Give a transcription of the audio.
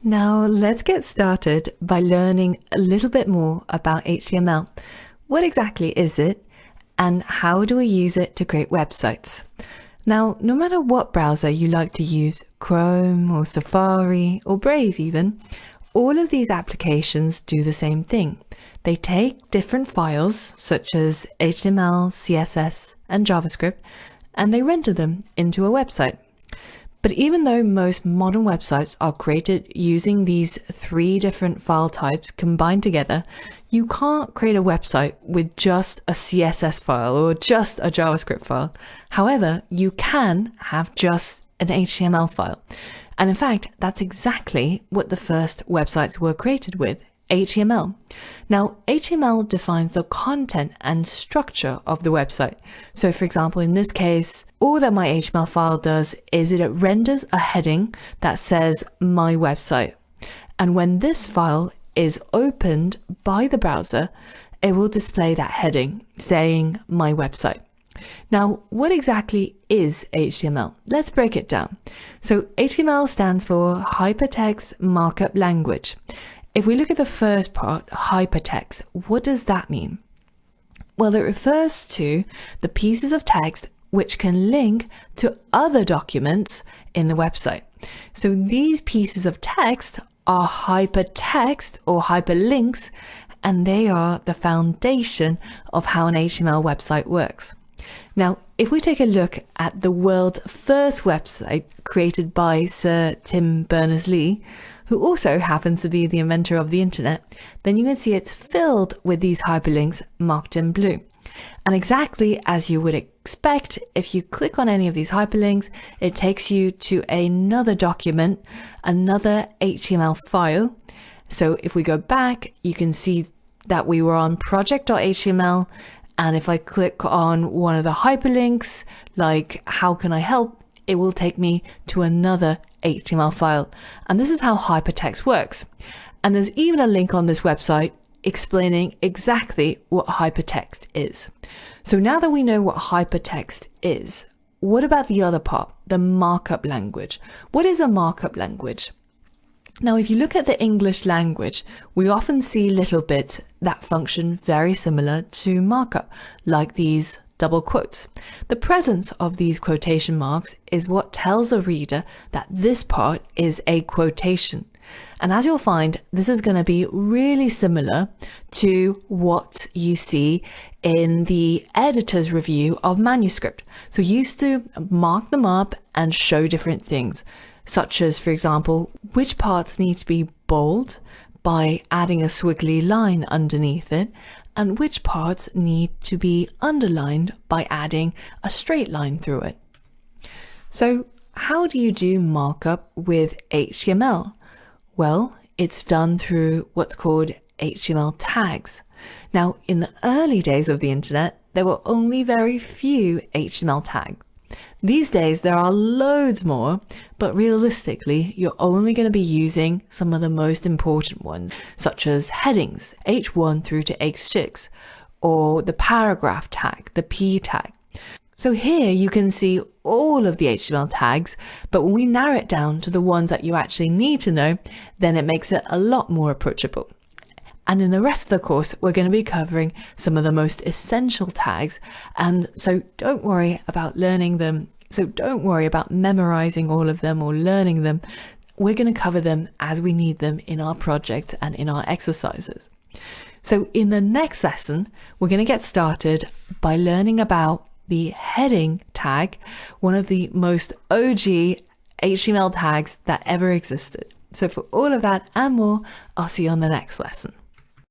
Now let's get started by learning a little bit more about HTML. What exactly is it, and how do we use it to create websites? Now, no matter what browser you like to use, Chrome or Safari or Brave even, all of these applications do the same thing. They take different files such as HTML, CSS, and JavaScript, and they render them into a website. But even though most modern websites are created using these three different file types combined together, you can't create a website with just a CSS file or just a JavaScript file. However, you can have just an HTML file. And in fact, that's exactly what the first websites were created with. HTML. Now, HTML defines the content and structure of the website. So for example, in this case, all that my HTML file does is it renders a heading that says my website. And when this file is opened by the browser, it will display that heading saying my website. Now, what exactly is HTML? Let's break it down. So HTML stands for Hypertext Markup Language. If we look at the first part, hypertext, what does that mean? Well, it refers to the pieces of text which can link to other documents in the website. So these pieces of text are hypertext or hyperlinks, and they are the foundation of how an HTML website works. Now, if we take a look at the world's first website created by Sir Tim Berners-Lee, who also happens to be the inventor of the internet, then you can see it's filled with these hyperlinks marked in blue. And exactly as you would expect, if you click on any of these hyperlinks, it takes you to another document, another HTML file. So if we go back, you can see that we were on project.html. And if I click on one of the hyperlinks, like how can I help, it will take me to another HTML file. And this is how hypertext works. And there's even a link on this website explaining exactly what hypertext is. So now that we know what hypertext is, what about the other part, the markup language? What is a markup language? Now, if you look at the English language, we often see little bits that function very similar to markup, like these double quotes. The presence of these quotation marks is what tells a reader that this part is a quotation. And as you'll find, this is going to be really similar to what you see in the editor's review of manuscript. So you used to mark them up and show different things, such as, for example, which parts need to be bold by adding a squiggly line underneath it, and which parts need to be underlined by adding a straight line through it. So how do you do markup with HTML? Well, it's done through what's called HTML tags. Now, in the early days of the internet, there were only very few HTML tags. These days, there are loads more, but realistically, you're only going to be using some of the most important ones, such as headings, H1 through to H6, or the paragraph tag, the P tag. So here you can see all of the HTML tags, but when we narrow it down to the ones that you actually need to know, then it makes it a lot more approachable. And in the rest of the course, we're going to be covering some of the most essential tags. And so don't worry about learning them. So don't worry about memorizing all of them or learning them. We're going to cover them as we need them in our projects and in our exercises. So in the next lesson, we're going to get started by learning about the heading tag, one of the most OG HTML tags that ever existed. So for all of that and more, I'll see you on the next lesson.